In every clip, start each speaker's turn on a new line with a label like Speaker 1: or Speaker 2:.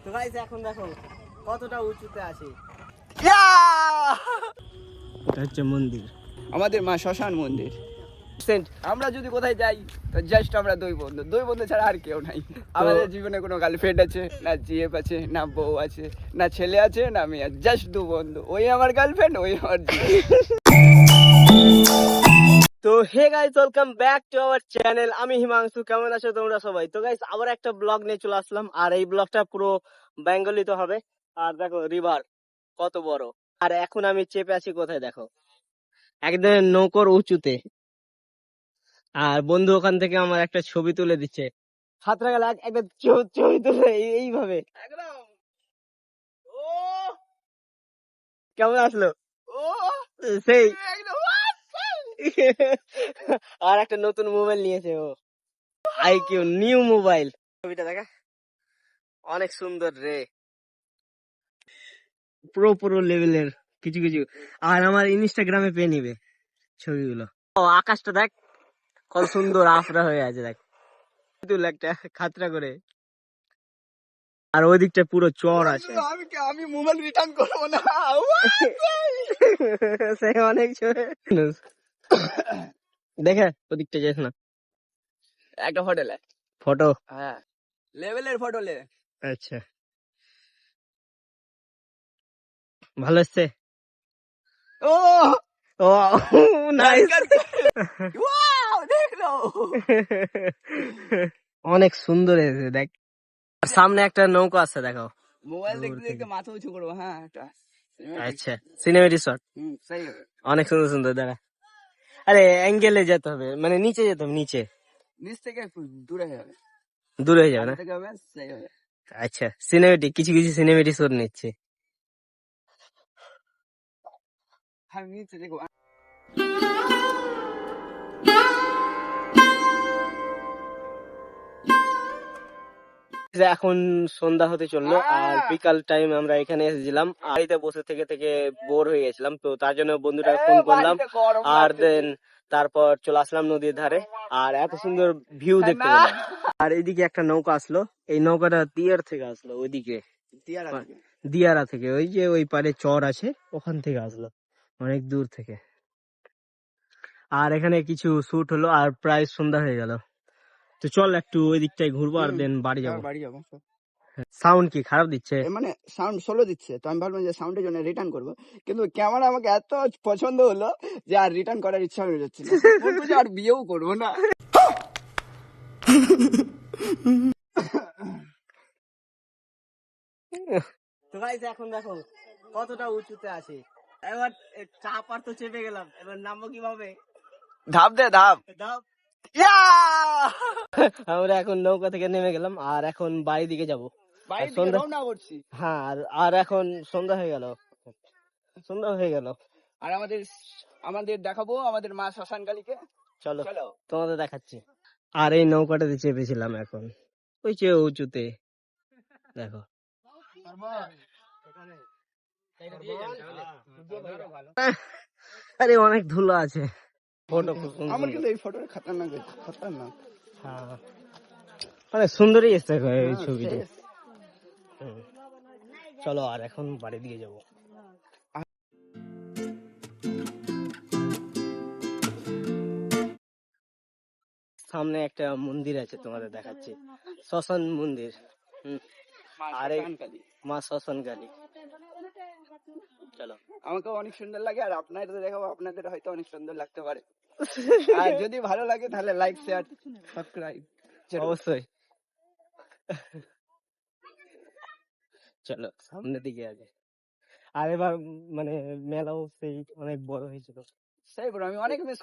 Speaker 1: তো গাইস এখন দেখো কতটা উঁচুতে আছে। এটা হচ্ছে মন্দির,
Speaker 2: আমাদের মা শ্মশান মন্দির। আমরা যদি কোথায় যাই তো জাস্ট আমরা দুই বন্ধু ছাড়া আর কেউ নাই। আমাদের জীবনে কোনো গার্লফ্রেন্ড আছে না, জিএফ আছে না, বউ আছে না, ছেলে আছে না, মেয়ে আছে, জাস্ট দু বন্ধু। ওই আমার গার্লফ্রেন্ড, ওই আমার
Speaker 1: তো hey guys, welcome back to our channel. আমি হিমাংশু, কেমন আছো তোমরা সবাই? তো গাইস আবার একটা ব্লগ নিয়ে চলে আসলাম, আর এই ব্লগটা পুরো বেঙ্গলি তো হবে। আর দেখো রিভার কত বড়, আর এখন আমি চেপে আছি কোথায় দেখো, একদম নৌকোর উঁচুতে। আর বন্ধু ওখান থেকে আমার একটা ছবি তুলে দিচ্ছে, সাঁতরা গেলে একটা ছবি তুলে এইভাবে। কেমন আসলো? সেই আর একটা নতুন মোবাইল নিয়েছে ও, আইকিউ নিউ মোবাইল। ছবিটা দেখা অনেক সুন্দর রে, পুরো লেভেলের কিছু কিছু। আর আমার ইনস্টাগ্রামে পেয়ে নিবে ছবিগুলো। ও আকাশটা দেখ কত সুন্দর আফরা হয়ে আছে, দেখ তুল একটা খাতরা করে। আর ওই দিকটা পুরো চর আছে।
Speaker 2: আমি মোবাইল রিটার্ন করবো না।
Speaker 1: সে অনেক দেখে ওদিকটা যাস না,
Speaker 2: একটা ফটো লে।
Speaker 1: ফটো,
Speaker 2: হ্যাঁ, লেভেলের ফটো লে।
Speaker 1: আচ্ছা ভালো এসছে।
Speaker 2: ও
Speaker 1: ও নাইস,
Speaker 2: ওয়াও, দেখলো
Speaker 1: অনেক সুন্দর এসেছে দেখ। আর সামনে একটা নৌকা আছে দেখো।
Speaker 2: মোবাইল
Speaker 1: দূর
Speaker 2: দেখতে
Speaker 1: থেকে।
Speaker 2: দেখতে মাথা উঁচু করবো। হ্যাঁ, একটা
Speaker 1: আচ্ছা সিনেমেটিক শট,
Speaker 2: সেই হবে।
Speaker 1: অনেক সুন্দর সুন্দর দেখা। আরে অ্যাঙ্গেলে যেতে হবে, মানে নিচে যেতে হবে, নিচে
Speaker 2: নিচ থেকে একটু দূরে হয়ে যাবে,
Speaker 1: দূরে হয়ে যাবে
Speaker 2: কাছে
Speaker 1: না।
Speaker 2: থেকে হবে, সেই হবে।
Speaker 1: আচ্ছা সিনেমেটিক, কিছু কিছু সিনেমেটিক শট নিচ্ছে।
Speaker 2: আমি নিচে দেখবো।
Speaker 1: এখন সন্ধ্যা হতে চললো, আর বিকাল টাইম আমরা এখানে এসেছিলাম। বাড়িতে বসে থেকে থেকে বোর হয়ে গেছিলাম, তো তার জন্য বন্ধুটাকে ফোন করলাম। আর দেন তারপর চলে আসলাম নদীর ধারে, আর এত সুন্দর ভিউ দেখতে পেলাম। আর এইদিকে একটা নৌকা আসলো, এই নৌকাটা দিয়ার থেকে আসলো, ওইদিকে দিয়ারা থেকে, ওই যে ওই পারে চর আছে ওখান থেকে আসলো, অনেক দূর থেকে। আর এখানে কিছু শুট হলো, আর প্রায় সন্ধ্যা হয়ে গেল। তো চল একটু ওই দিকটায় ঘুরবো, আর দেন বাড়ি যাবো।
Speaker 2: বাড়ি যাবো।
Speaker 1: সাউন্ড কি খারাপ দিচ্ছে?
Speaker 2: মানে সাউন্ড সোলো দিচ্ছে, তো আমি ভাবলাম যে সাউন্ডের জন্য রিটার্ন করবো, কিন্তু ক্যামেরা আমাকে এত পছন্দ হলো যে আর রিটার্ন করার ইচ্ছা হয়ে যাচ্ছে না। বলবো যে আর বিয়েও করবো না।
Speaker 1: তো গাইস এখন দেখো কতটা উঁচুতে আছে। এবার চাপার তো চেপে গেলাম, এবার নামবো কিভাবে?
Speaker 2: ধাপ দে, ধাপ।
Speaker 1: দাও। আমরা এখন নৌকা থেকে নেমে গেলাম, আর এখন বাড়ির দিকে যাবো। আর
Speaker 2: বাড়ির দিকে
Speaker 1: সন্ধ্যা,
Speaker 2: রওনা করছি।
Speaker 1: হ্যাঁ আর এখন সন্ধ্যা হয়ে গেল, সন্ধ্যা হয়ে গেল।
Speaker 2: আর আমাদের দেখাবো আমাদের মা শ্মশান কালীকে।
Speaker 1: চলো
Speaker 2: চলো।
Speaker 1: তোমাদের দেখাচ্ছি। আর এই নৌকাটাতে চেপেছিলাম এখন, ওই যে উঁচুতে দেখো। আরে অনেক ধুলো আছে, ফটো খুব সুন্দর।
Speaker 2: আমার কিন্তু এই ফটোটা খতরনাক, খতরনাক।
Speaker 1: হ্যাঁ মানে সুন্দরই এসছে এই ছবিটা। চলো আর এখন বাড়ি দিকে যাবো। সামনে একটা মন্দির আছে, তোমাদের দেখাচ্ছি, শ্মশান মন্দির। আরে মা শ্মশান কালী। চলো,
Speaker 2: আমাকে অনেক সুন্দর লাগে, আর আপনাদের দেখাবো, আপনাদের হয়তো অনেক সুন্দর লাগতে পারে। আর যদি ভালো লাগে তাহলে লাইক, শেয়ার, সাবস্ক্রাইব
Speaker 1: অবশ্যই। চলো সামনের দিকে আগে। আর এবার মানে মেলাও সেই অনেক বড় হয়েছিল।
Speaker 2: সেই বড়, আমি অনেক মিস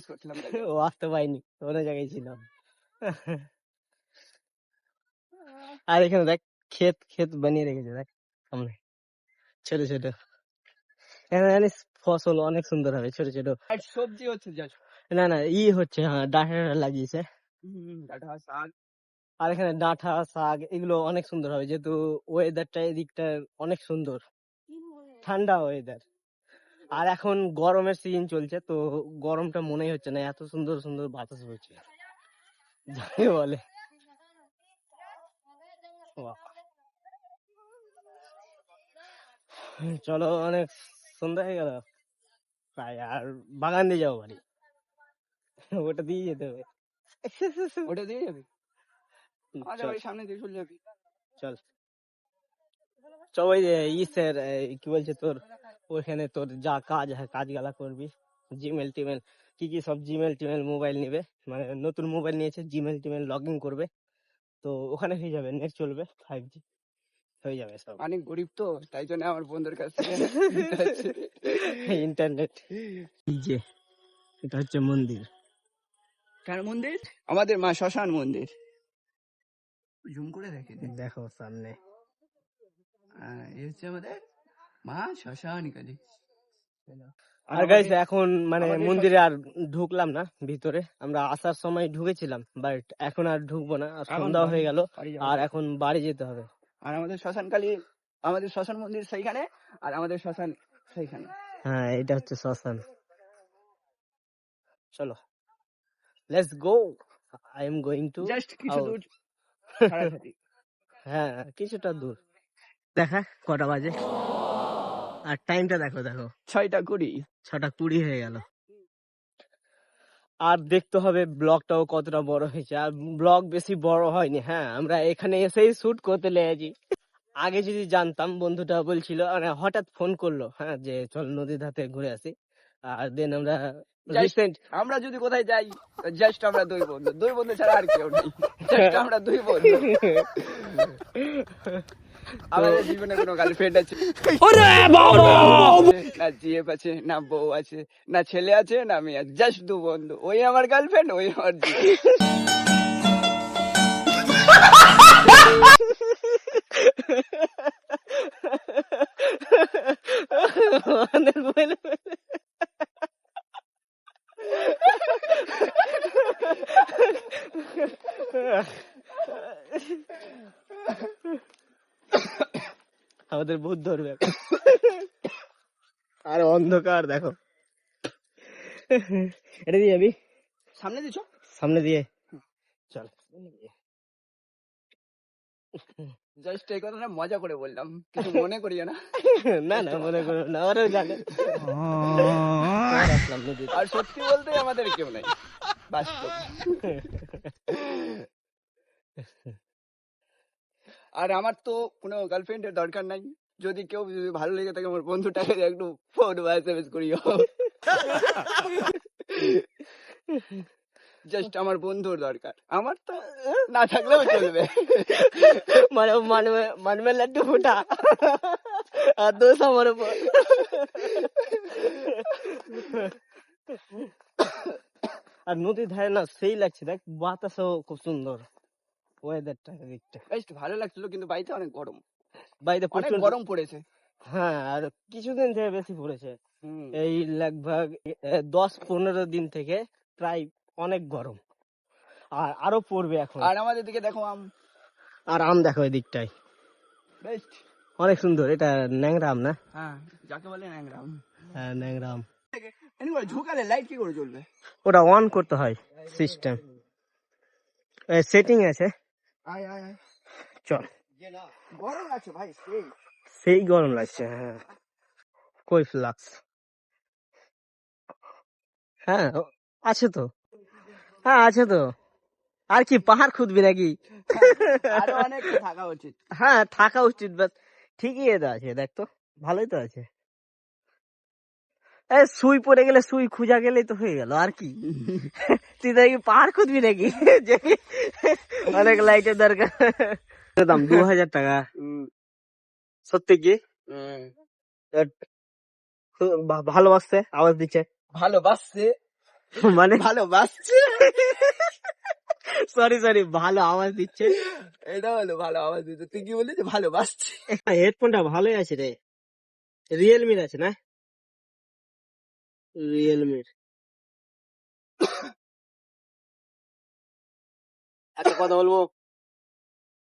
Speaker 2: করছিলাম তাকে।
Speaker 1: ও আসতে পারিনি, অন্য জায়গায় ছিল। আর এখানে দেখ ক্ষেত ক্ষেত বানিয়ে রেখেছে, দেখ সামনে ছোট ছোট। এখানে জানিস ফসল অনেক সুন্দর হবে, ছোট ছোট।
Speaker 2: আর সবজি হচ্ছে যা।
Speaker 1: না না হচ্ছে, হ্যাঁ ডাঁটা লাগিয়েছে।
Speaker 2: ডাঁটা শাক।
Speaker 1: আর এখানে ডাঁটা শাক এগুলো অনেক সুন্দর হবে, যেহেতু ওয়েদারটা এদিকটা অনেক সুন্দর, ঠান্ডা ওয়েদার। আর এখন গরমের সিজন চলছে, তো গরমটা মনেই হচ্ছে না, এত সুন্দর সুন্দর বাতাস বইছে যাই বলে। বাহ। চলো, অনেক সন্ধ্যা হয়ে গেল প্রায়, আর বাগান দিয়ে যাবো বাড়ি। ওটা দিয়ে যেতে হবে।
Speaker 2: ওটা দিয়ে যাবি? আমাদের
Speaker 1: চল
Speaker 2: বাড়ির সামনে দিয়ে চলে যাবি।
Speaker 1: চল সবাই ইসের কি বলছে তোর, ওইখানে তোর যা কাজ হয় কাজগুলা করবি। জিমেল টিমেল কি কি সব জিমেল টিমেল মোবাইল নিবে, মানে নতুন মোবাইল নিয়েছে, জিমেল টিমেল লগ ইন করবে, তো ওখানে হয়ে যাবে, নেট চলবে 5G, হয়ে যাবে সব।
Speaker 2: অনেক গরিব তো, তাই জন্য আমার বন্ধুর কাছ থেকে নিতে হচ্ছে।
Speaker 1: ইন্টারনেট। এই যে এটা হচ্ছে মন্দির।
Speaker 2: কার মন্দির? আমাদের মা শ্মশান মন্দির। জুম করে দেখে দে।
Speaker 1: দেখো সামনে।
Speaker 2: এই হচ্ছে আমাদের মা শ্মশান কালী।
Speaker 1: আর গাইস এখন মানে
Speaker 2: আমাদের
Speaker 1: মন্দিরে আর ঢুকলাম না ভিতরে, আমরা আসার সময় ঢুকেছিলাম, বাট এখন আর ঢুকবো না, আর
Speaker 2: এখন
Speaker 1: সন্ধ্যা হয়ে গেল,
Speaker 2: বাড়ি যাবো।
Speaker 1: আর এখন বাড়ি যেতে হবে।
Speaker 2: আর আমাদের শ্মশান কালী, আমাদের শ্মশান মন্দির সেইখানে, আর আমাদের শ্মশান সেইখানে।
Speaker 1: হ্যাঁ, এটা হচ্ছে শ্মশান। চলো, let's go. I am going to
Speaker 2: just কিছু দূর ছাড়াছাড়ি।
Speaker 1: হ্যাঁ, কিছুটা দূর। দেখা কটা বাজে, আর টাইমটা দেখো, দেখো
Speaker 2: 6:20।
Speaker 1: 6:20 হয়ে গেল। আর দেখতে হবে ব্লগটাও কতটা বড় হয়েছে, আর ব্লগ বেশি বড় হয়নি। হ্যাঁ, আমরা এখানে এসেই শুট করতে লেগেছি। আগে যদি জানতাম, বন্ধুটা বলছিল, মানে হঠাৎ ফোন করলো, হ্যাঁ, যে চল নদীর ধারে ঘুরে আসি। আর দেন আমরা রিসেন্ট
Speaker 2: আমরা যদি কোথায় যাই, জাস্ট আমরা দুই বন্ধু ছাড়া আর কেউ নেই। জাস্ট আমরা দুই বন্ধু। আমাদের জীবনে কোনো গার্লফ্রেন্ড আছে, না জিএফ আছে, না বউ আছে, না ছেলে আছে, না মেয়ে আছে, জাস্ট দু বন্ধু। ওই আমার গার্লফ্রেন্ড, ওই আমার জিএফ।
Speaker 1: অনেক বলে আমাদের ভূত ধরবে। আর অন্ধকার দেখো। এটা দিয়ে যাবি
Speaker 2: সামনে দিছ?
Speaker 1: সামনে দিয়ে, চল।
Speaker 2: জাস্ট এই কথাটা মজা করে বললাম, কিছু মনে করিও না।
Speaker 1: না না, মনে করো না, ওরাও জানে। আর আসলাম নদীতে।
Speaker 2: আর সত্যি বলতে আমাদের কেউ নাই, বাস্তব। আর আমার তো কোনো গার্লফ্রেন্ডের দরকার নাই। যদি কেউ যদি ভালো লেগে থাকে আমার বন্ধুটাকে একটু ফোন বা এসএমএস করিও। জাস্ট আমার বন্ধুর দরকার, আমার তো না থাকলেও চলবে।
Speaker 1: মানে মানে मन में लड्डू फूटा আর দোষ আমার উপর। আর নদীর ধারে না সেই লাগছে, দেখ বাতাসও খুব সুন্দর, ওয়েদারটা দিকটা
Speaker 2: বেশ ভালো লাগছিল, কিন্তু বাড়িতে অনেক গরম,
Speaker 1: বাড়িতে
Speaker 2: অনেক
Speaker 1: প্রচুর
Speaker 2: গরম পড়েছে।
Speaker 1: হ্যাঁ, আর কিছুদিন থেকে বেশি পড়েছে,
Speaker 2: হুম।
Speaker 1: এই লগভগ 10-15 দিন থেকে প্রায় অনেক গরম, আর আরো পড়বে এখন।
Speaker 2: আর আমাদের দিকে দেখো আম,
Speaker 1: আর আম দেখো এই দিকটাই
Speaker 2: বেস্ট।
Speaker 1: অনেক সুন্দর। এটা ন্যাংরা আম না?
Speaker 2: হ্যাঁ, যাকে বলে ন্যাংরা আম।
Speaker 1: হ্যাঁ, ন্যাংরা আম।
Speaker 2: এনিওয়ে, ঝুঁকালে লাইট কি করে জ্বলবে?
Speaker 1: ওটা অন করতে হয় সিস্টেম, সেটিং আছে।
Speaker 2: আয় আয় আয়,
Speaker 1: চল,
Speaker 2: গরম আছে ভাই, সেই
Speaker 1: সেই গরম লাগছে। হ্যাঁ, কই ফ্লাক্স? হ্যাঁ, আছে তো। হ্যাঁ, আছে তো। আর কি পাহাড় খুঁদবি নাকি?
Speaker 2: আরো অনেক থাকা উচিত।
Speaker 1: হ্যাঁ, থাকা উচিত, বাস ঠিকই এটা আছে, দেখ তো, ভালোই তো আছে। সুই পড়ে গেলে, সুই খুঁজা গেলেই তো হয়ে গেল, আর কি। তুই নাকি পাহাড় খুঁজবি নাকি? যে অনেক লাইটের দরকার। দাম 2000 টাকা। সত্যি কি? ভালোবাসছে, আওয়াজ দিচ্ছে।
Speaker 2: ভালোবাসছে
Speaker 1: মানে
Speaker 2: ভালোবাসছে,
Speaker 1: সরি সরি, ভালো আওয়াজ দিচ্ছে।
Speaker 2: এটা হলো ভালো আওয়াজ দিতে। তুই কি বললি যে ভালোবাসছে?
Speaker 1: হেডফোনটা ভালোই আছে রে, রিয়েলমির আছে না? রিয়েলমির। একটা কথা বলবো,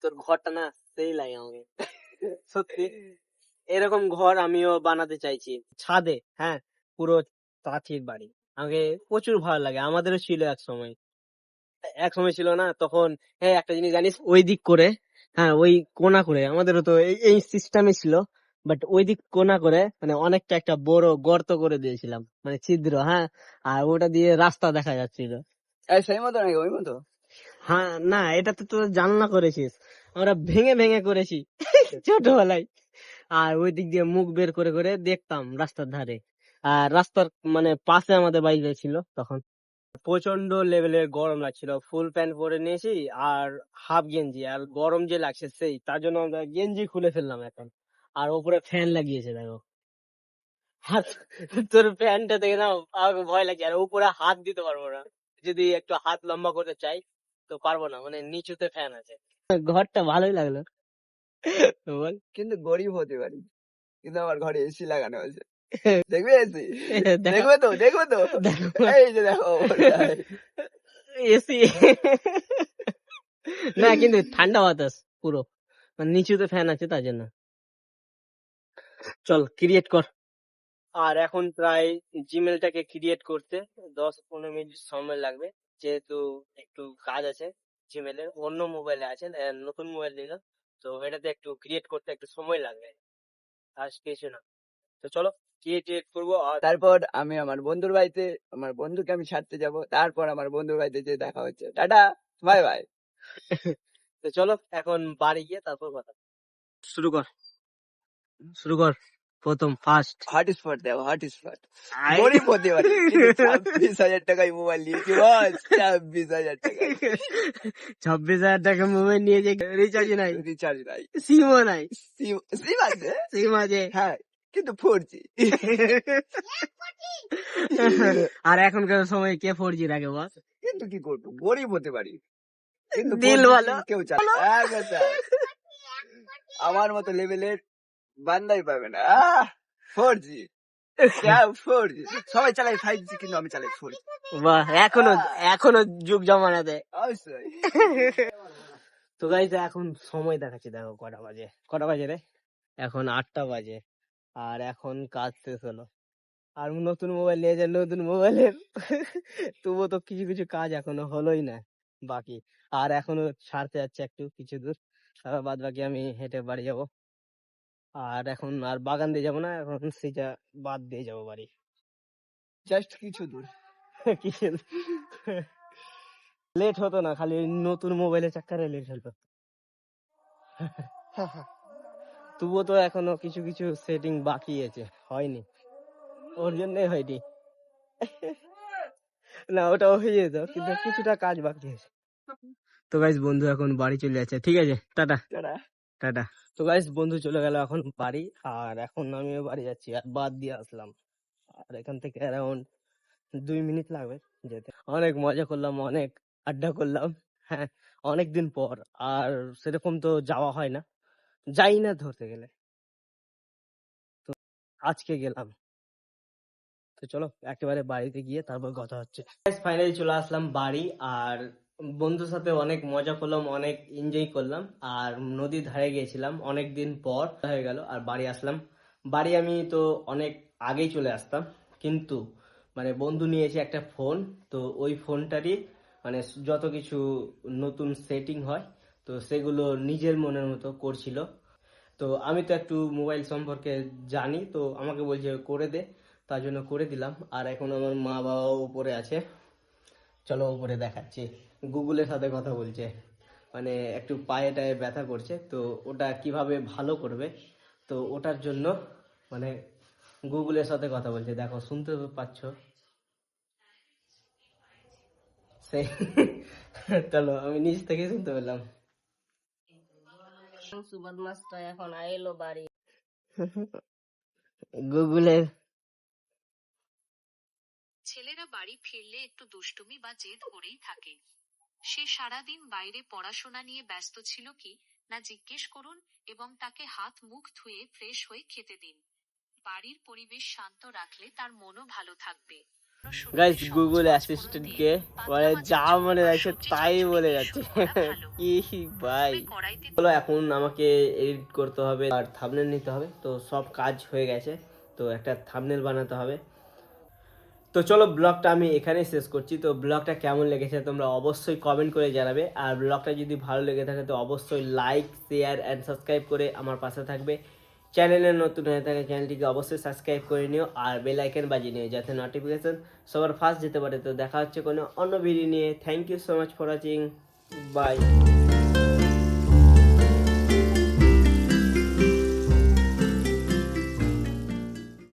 Speaker 1: তোর ঘরটা না সেই লাগে আমাকে, সত্যি। এরকম ঘর আমিও বানাতে চাইছি, ছাদে। হ্যাঁ, পুরো কাঠের বাড়ি আমাকে প্রচুর ভালো লাগে। আমাদেরও ছিল এক সময় ছিল না তখন। হ্যাঁ, একটা জিনিস জানিস, ওই দিক করে, হ্যাঁ ওই কোনা করে আমাদেরও তো এই সিস্টেমে ছিল, বাট ওই দিক কোনা করে মানে অনেকটা একটা বড় গর্ত করে দিয়েছিলাম, মানে ছিদ্র, হ্যাঁ। আর ওটা দিয়ে রাস্তা দেখা যাচ্ছিল।
Speaker 2: এই সেই মতো নাকি ওই মতো?
Speaker 1: হ্যাঁ, না, এটা তো তোর জানলা করেছিস, আমরা ভেঙে ভেঙে করেছি ছোটবেলায়। আর ওই দিক দিয়ে মুখ বের করে করে দেখতাম রাস্তার ধারে। আর রাস্তার মানে পাশে আমাদের বাড়িটা ছিল তখন। প্রচন্ড লেভেলের গরম লাগছিল, ফুল প্যান্ট পরে নিয়েছি আর হাফ গেঞ্জি, আর গরম যে লাগছে সেই, তার জন্য আমরা গেঞ্জি খুলে ফেললাম এখন। আর উপরে ফ্যান লাগিয়েছে দেখো। হাত, তোর ফ্যানটা দেখে না আমাকে ভয় লাগছে, আর উপরে হাত দিতে পারবো না। যদি একটু হাত লম্বা করতে চাই তো পারবো না, মানে নিচুতে ফ্যান আছে। ঘরটা ভালোই লাগলো বল।
Speaker 2: কিন্তু গরিব হতে পারি, কিন্তু আমার ঘরে এসি লাগানো আছে। দেখবে এসি?
Speaker 1: দেখো,
Speaker 2: দেখবে তো
Speaker 1: দেখো
Speaker 2: এই যে দেখো
Speaker 1: এসি। না কিন্তু ঠান্ডা বাতাস পুরো, মানে নিচুতে ফ্যান আছে তার জন্য। চল ক্রিয়েট কর। আর এখন প্রায় জিমেলটাকে ক্রিয়েট করতে 10-15 মিনিট সময় লাগবে, যেহেতু একটু কাজ আছে জিমেলের, অন্য মোবাইলে আছে, নতুন মোবাইল নিলাম, তো এটাতে একটু ক্রিয়েট করতে একটু সময় লাগবে, আর কিছু না। তো চলো ক্রিয়েট করবো। আর
Speaker 2: তারপর আমি আমার বন্ধুর বাড়িতে, আমার বন্ধুকে আমি ছাড়তে যাব, তারপর আমার বন্ধুর বাড়িতে যে দেখা হচ্ছে। Tata, bye bye.
Speaker 1: তো চলো এখন বাড়ি গিয়ে তারপর কথা শুরু কর। শুরু কর, প্রথম ফার্স্ট।
Speaker 2: হটস্পট দেবো, হটস্পট। গরিব হতে পারি, কিন্তু 26,000 টাকায় মোবাইল নিয়েছি বস, 26,000 টাকায়।
Speaker 1: 26,000 টাকা মোবাইল নিয়ে যে রিচার্জ নাই,
Speaker 2: রিচার্জ নাই,
Speaker 1: সিমও নাই।
Speaker 2: সিম সিম আছে,
Speaker 1: সিম আছে,
Speaker 2: হ্যাঁ, কিন্তু 4G।
Speaker 1: আর এখনকার সময় কে 4G রাখে বস?
Speaker 2: কিন্তু কি করবো, গরিব হতে পারি, কিন্তু
Speaker 1: দিল
Speaker 2: 4G
Speaker 1: ভালো।
Speaker 2: কেউ চায় না। আমার মতো লেভেলের বান্দাই পাবে না। 4G, 4G সবাই চালায় 5G, কিন্তু আমি চালাই 4G।
Speaker 1: বাহ, এখনো এখনো যুগ জমানা দেয়।
Speaker 2: অবশ্যই।
Speaker 1: তো গাইস এখন সময় দেখাচ্ছি, দেখো কটা বাজে রে, এখন 8টা বাজে। আর এখন কাজ শেষ হলো, আর নতুন মোবাইল নিয়ে যে নতুন মোবাইলের তবুও তো কিছু কিছু কাজ এখনো হলোই না বাকি। আর এখনো ছাড়তে যাচ্ছে একটু কিছু দূর, তারপর বাদ বাকি আমি হেঁটে বাড়ি যাব। আর এখন আর বাগান দিয়ে যাবো না, এখন সেটা বাদ দিয়ে যাবো বাড়ি।
Speaker 2: জাস্ট কিছু দূর।
Speaker 1: কিছু লেট হতো না, খালি ওই নতুন মোবাইলের চাক্কারে লেট হতো। তবুও তো এখনো কিছু কিছু সেটিং বাকি আছে, হয়নি, ওর জন্যই হয়নি। না, ওটাও হয়ে যেত, কিন্তু কিছুটা কাজ বাকি আছে। তো গাইস বন্ধু এখন বাড়ি চলে যাচ্ছে, ঠিক আছে, টাটা।
Speaker 2: টাটা।
Speaker 1: টাটা। তো গাইস বন্ধু চলে গেল এখন বাড়ি, আর এখন আমিও বাড়ি যাচ্ছি, আর বাদ দিয়ে আসলাম। আর এখান থেকে অ্যারাউন্ড 2 মিনিট লাগবে যেতে। অনেক মজা করলাম, অনেক আড্ডা করলাম, হ্যাঁ, অনেকদিন পর। আর সেরকম তো যাওয়া হয় না, যাই না ধরতে গেলে, আজকে গেলাম। তো চলো একেবারে বাড়িতে গিয়ে তারপর কথা হচ্ছে। ফাইনালি চলে আসলাম বাড়ি, আর বন্ধুর সাথে অনেক মজা করলাম, অনেক এনজয় করলাম, আর নদীর ধারে গিয়েছিলাম অনেক দিন পর হয়ে গেল, আর বাড়ি আসলাম। বাড়ি আমি তো অনেক আগেই চলে আসতাম, কিন্তু মানে বন্ধু নিয়েছে একটা ফোন, তো ওই ফোনটারই মানে যত কিছু নতুন সেটিং হয়, তো সেগুলো নিজের মনের মতো করছিল। তো আমি তো একটু মোবাইল সম্পর্কে জানি, তো আমাকে বলছে করে দে, তার জন্য করে দিলাম। আর এখন আমার মা বাবাও উপরে আছে, চলো উপরে দেখাচ্ছি। গুগলের সাথে কথা বলছে, মানে একটু পায়ে টায়ে ব্যথা করছে, তো ওটা কিভাবে ভালো করবে, তো ওটার জন্য মানে গুগলের সাথে কথা বলছে, দেখো শুনতে তো পাচ্ছ সেই। চলো আমি নিচ থেকে শুনতে পেলাম।
Speaker 3: সুবাদ মাছটা এখন আইলো বাড়ি।
Speaker 1: গুগলের
Speaker 4: ছেলেরা বাড়ি ফিরলে একটু দুষ্টুমি বা জেদ করেই থাকে। সে সারাদিন বাইরে পড়াশোনা নিয়ে ব্যস্ত ছিল কি না জিজ্ঞেস করুন, এবং তাকে হাত মুখ ধুয়ে ফ্রেশ হয়ে খেতে দিন। বাড়ির পরিবেশ শান্ত রাখলে তার মনও ভালো থাকবে।
Speaker 1: গাইস গুগল অ্যাসিস্ট্যান্টকে মানে যা মনে যাচ্ছে তাই বলে যাচ্ছে। কি ভাই, বলো এখন আমাকে এডিট করতে হবে আর থাম্বনেল নিতে হবে, তো সব কাজ হয়ে গেছে, তো একটা থাম্বনেল বানাতে হবে। তো চলো ব্লগটা আমি এখানেই শেষ করছি। তো ব্লগটা কেমন লেগেছে তোমরা অবশ্যই কমেন্ট করে জানাবে, আর ব্লগটা যদি ভালো লেগে থাকে তো অবশ্যই লাইক শেয়ার অ্যান্ড সাবস্ক্রাইব করে আমার পাশে থাকবে। চ্যানেলে নতুন হয়ে থাকে চ্যানেলটিকে অবশ্যই সাবস্ক্রাইব করে নিও আর বেল আইকন বাজিয়ে নিও যাতে নোটিফিকেশন সবার ফার্স্ট যেতে পারে। তো দেখা হচ্ছে কোনো অন্য ভিডিও নিয়ে। Thank you so much for watching, by.